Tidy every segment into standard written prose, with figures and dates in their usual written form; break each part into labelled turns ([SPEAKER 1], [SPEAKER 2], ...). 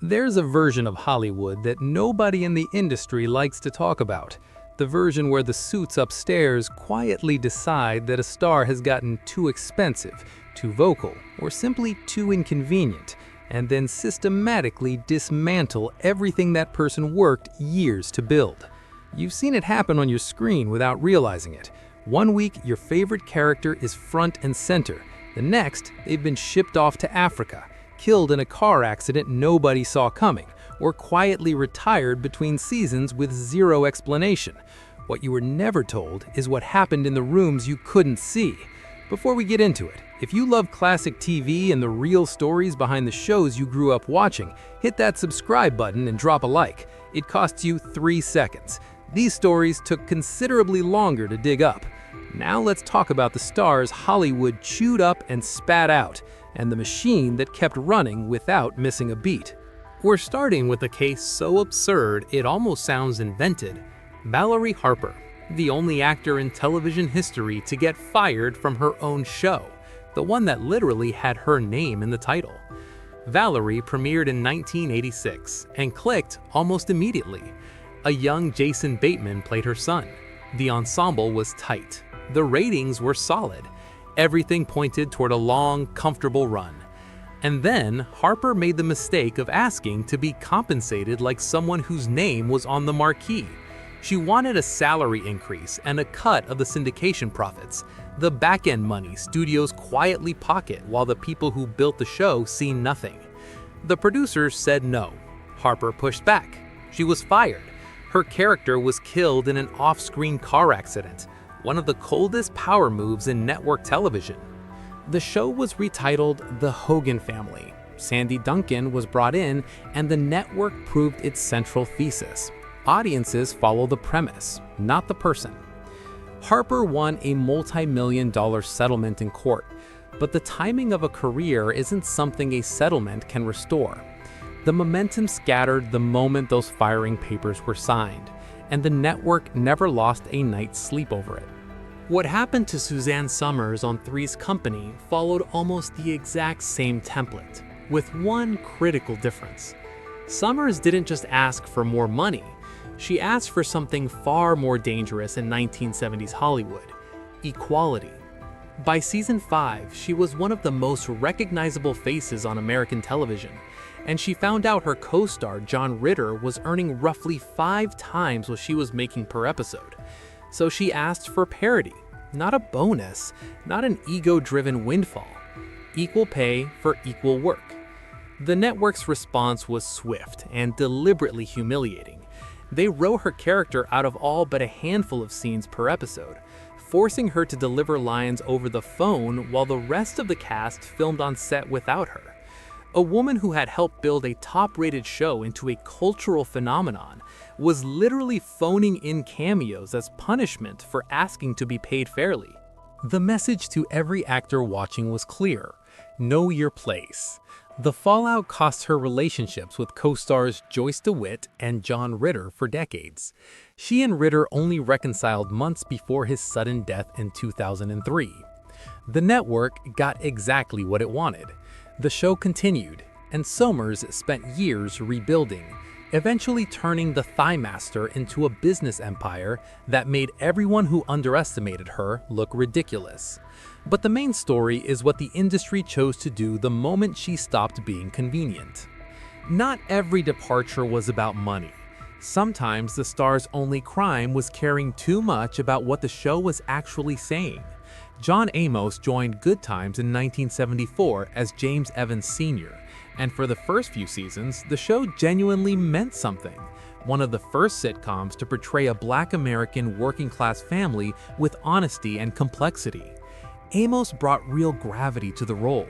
[SPEAKER 1] There's a version of Hollywood that nobody in the industry likes to talk about. The version where the suits upstairs quietly decide that a star has gotten too expensive, too vocal, or simply too inconvenient, and then systematically dismantle everything that person worked years to build. You've seen it happen on your screen without realizing it. One week, your favorite character is front and center. The next, they've been shipped off to Africa, killed in a car accident nobody saw coming, or quietly retired between seasons with zero explanation. What you were never told is what happened in the rooms you couldn't see. Before we get into it, if you love classic TV and the real stories behind the shows you grew up watching, hit that subscribe button and drop a like. It costs you 3 seconds. These stories took considerably longer to dig up. Now let's talk about the stars Hollywood chewed up and spat out, and the machine that kept running without missing a beat. We're starting with a case so absurd it almost sounds invented. Valerie Harper, the only actor in television history to get fired from her own show, the one that literally had her name in the title. Valerie premiered in 1986 and clicked almost immediately. A young Jason Bateman played her son. The ensemble was tight. The ratings were solid. Everything pointed toward a long, comfortable run. And then Harper made the mistake of asking to be compensated like someone whose name was on the marquee. She wanted a salary increase and a cut of the syndication profits, the back-end money studios quietly pocket while the people who built the show see nothing. The producers said no. Harper pushed back. She was fired. Her character was killed in an off-screen car accident, one of the coldest power moves in network television. The show was retitled The Hogan Family. Sandy Duncan was brought in, and the network proved its central thesis. Audiences follow the premise, not the person. Harper won a multi-million-dollar settlement in court, but the timing of a career isn't something a settlement can restore. The momentum scattered the moment those firing papers were signed, and the network never lost a night's sleep over it. What happened to Suzanne Somers on Three's Company followed almost the exact same template, with one critical difference. Somers didn't just ask for more money, she asked for something far more dangerous in 1970s Hollywood: equality. By season 5, she was one of the most recognizable faces on American television, and she found out her co-star John Ritter was earning roughly 5 times what she was making per episode. So she asked for parity, not a bonus, not an ego-driven windfall. Equal pay for equal work. The network's response was swift and deliberately humiliating. They wrote her character out of all but a handful of scenes per episode, forcing her to deliver lines over the phone while the rest of the cast filmed on set without her. A woman who had helped build a top-rated show into a cultural phenomenon was literally phoning in cameos as punishment for asking to be paid fairly. The message to every actor watching was clear: know your place. The fallout cost her relationships with co-stars Joyce DeWitt and John Ritter for decades. She and Ritter only reconciled months before his sudden death in 2003. The network got exactly what it wanted. The show continued, and Somers spent years rebuilding, eventually turning the Thigh Master into a business empire that made everyone who underestimated her look ridiculous. But the main story is what the industry chose to do the moment she stopped being convenient. Not every departure was about money. Sometimes the star's only crime was caring too much about what the show was actually saying. John Amos joined Good Times in 1974 as James Evans Sr., and for the first few seasons, the show genuinely meant something. One of the first sitcoms to portray a Black American working-class family with honesty and complexity. Amos brought real gravity to the role.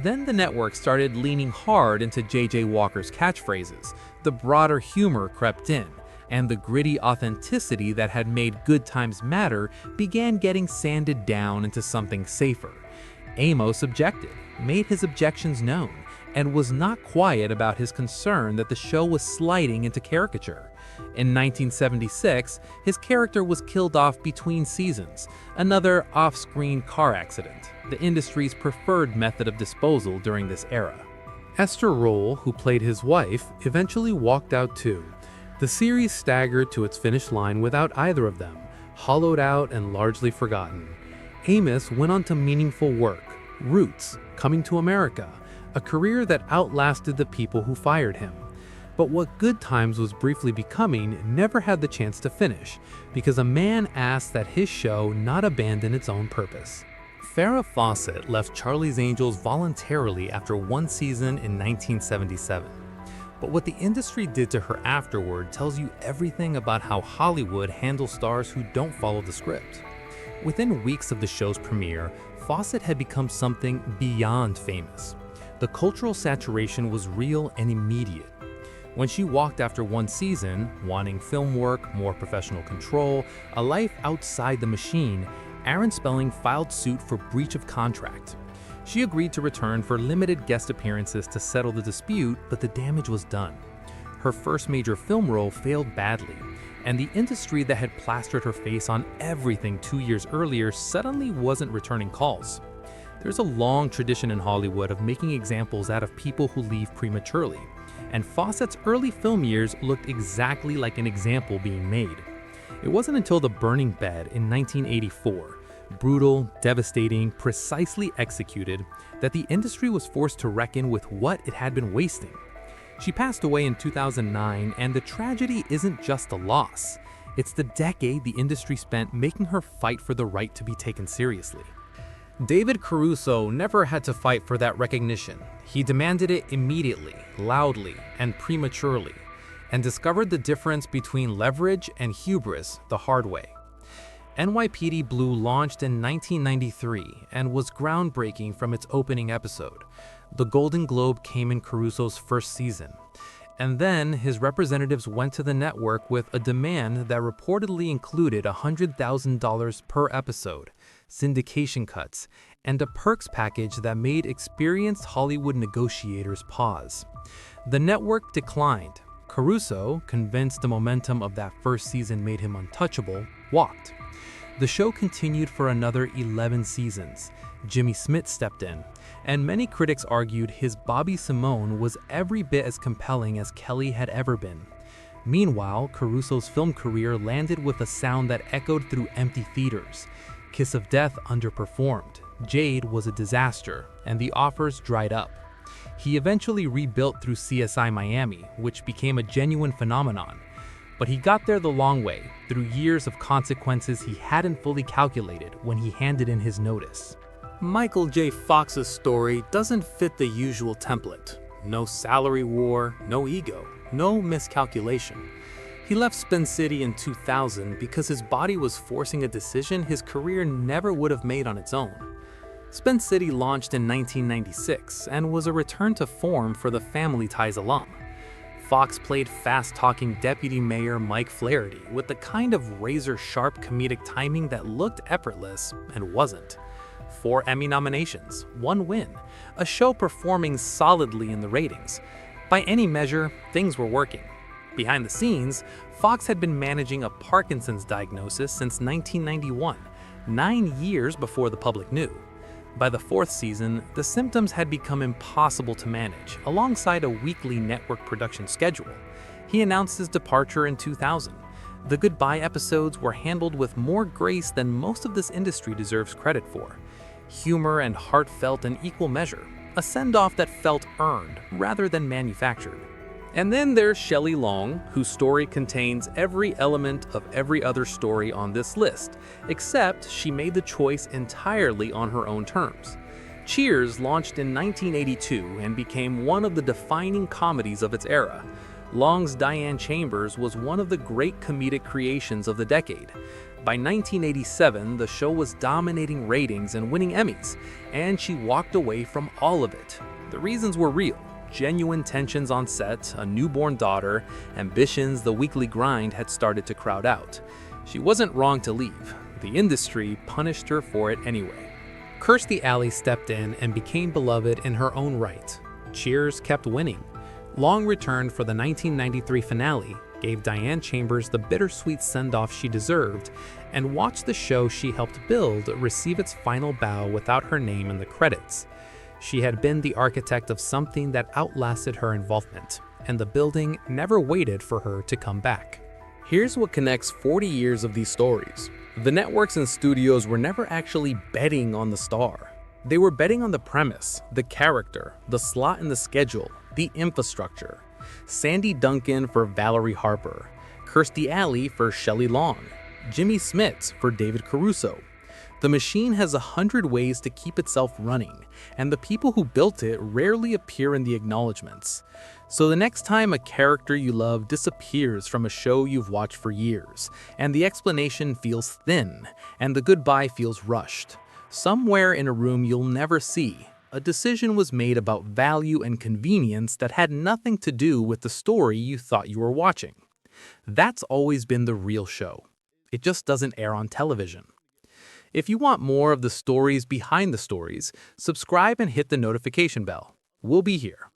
[SPEAKER 1] Then the network started leaning hard into J.J. Walker's catchphrases, the broader humor crept in, and the gritty authenticity that had made Good Times matter began getting sanded down into something safer. Amos objected, made his objections known, and was not quiet about his concern that the show was sliding into caricature. In 1976, his character was killed off between seasons, another off-screen car accident, the industry's preferred method of disposal during this era. Esther Roll, who played his wife, eventually walked out too. The series staggered to its finish line without either of them, hollowed out and largely forgotten. Amos went on to meaningful work, Roots, Coming to America, a career that outlasted the people who fired him. But what Good Times was briefly becoming never had the chance to finish, because a man asked that his show not abandon its own purpose. Farrah Fawcett left Charlie's Angels voluntarily after one season in 1977. But what the industry did to her afterward tells you everything about how Hollywood handles stars who don't follow the script. Within weeks of the show's premiere, Fawcett had become something beyond famous. The cultural saturation was real and immediate. When she walked after one season, wanting film work, more professional control, a life outside the machine, Aaron Spelling filed suit for breach of contract. She agreed to return for limited guest appearances to settle the dispute, but the damage was done. Her first major film role failed badly, and the industry that had plastered her face on everything 2 years earlier suddenly wasn't returning calls. There's a long tradition in Hollywood of making examples out of people who leave prematurely, and Fawcett's early film years looked exactly like an example being made. It wasn't until The Burning Bed in 1984, brutal, devastating, precisely executed, that the industry was forced to reckon with what it had been wasting. She passed away in 2009, and the tragedy isn't just a loss. It's the decade the industry spent making her fight for the right to be taken seriously. David Caruso never had to fight for that recognition. He demanded it immediately, loudly, and prematurely, and discovered the difference between leverage and hubris the hard way. NYPD Blue launched in 1993 and was groundbreaking from its opening episode. The Golden Globe came in Caruso's first season. And then his representatives went to the network with a demand that reportedly included $100,000 per episode, syndication cuts, and a perks package that made experienced Hollywood negotiators pause. The network declined. Caruso, convinced the momentum of that first season made him untouchable, walked. The show continued for another 11 seasons. Jimmy Smits stepped in, and many critics argued his Bobby Simone was every bit as compelling as Kelly had ever been. Meanwhile, Caruso's film career landed with a sound that echoed through empty theaters. Kiss of Death underperformed, Jade was a disaster, and the offers dried up. He eventually rebuilt through CSI Miami, which became a genuine phenomenon. But he got there the long way, through years of consequences he hadn't fully calculated when he handed in his notice. Michael J. Fox's story doesn't fit the usual template. No salary war, no ego, no miscalculation. He left Spin City in 2000 because his body was forcing a decision his career never would have made on its own. Spin City launched in 1996 and was a return to form for the Family Ties alum. Fox played fast-talking Deputy Mayor Mike Flaherty with the kind of razor-sharp comedic timing that looked effortless and wasn't. 4 Emmy nominations, 1 win, a show performing solidly in the ratings. By any measure, things were working. Behind the scenes, Fox had been managing a Parkinson's diagnosis since 1991, 9 years before the public knew. By the 4th season, the symptoms had become impossible to manage, alongside a weekly network production schedule. He announced his departure in 2000. The goodbye episodes were handled with more grace than most of this industry deserves credit for. Humor and heartfelt in equal measure, a send-off that felt earned rather than manufactured. And then there's Shelley Long, whose story contains every element of every other story on this list, except she made the choice entirely on her own terms. Cheers launched in 1982 and became one of the defining comedies of its era. Long's Diane Chambers was one of the great comedic creations of the decade. By 1987, the show was dominating ratings and winning Emmys, and she walked away from all of it. The reasons were real. Genuine tensions on set, a newborn daughter, ambitions the weekly grind had started to crowd out. She wasn't wrong to leave. The industry punished her for it anyway. Kirstie Alley stepped in and became beloved in her own right. Cheers kept winning. Long returned for the 1993 finale, gave Diane Chambers the bittersweet send-off she deserved, and watched the show she helped build receive its final bow without her name in the credits. She had been the architect of something that outlasted her involvement, and the building never waited for her to come back.
[SPEAKER 2] Here's what connects 40 years of these stories. The networks and studios were never actually betting on the star. They were betting on the premise, the character, the slot in the schedule, the infrastructure. Sandy Duncan for Valerie Harper, Kirstie Alley for Shelley Long, Jimmy Smits for David Caruso. The machine has 100 ways to keep itself running, and the people who built it rarely appear in the acknowledgments. So the next time a character you love disappears from a show you've watched for years, and the explanation feels thin, and the goodbye feels rushed, somewhere in a room you'll never see, a decision was made about value and convenience that had nothing to do with the story you thought you were watching. That's always been the real show. It just doesn't air on television. If you want more of the stories behind the stories, subscribe and hit the notification bell. We'll be here.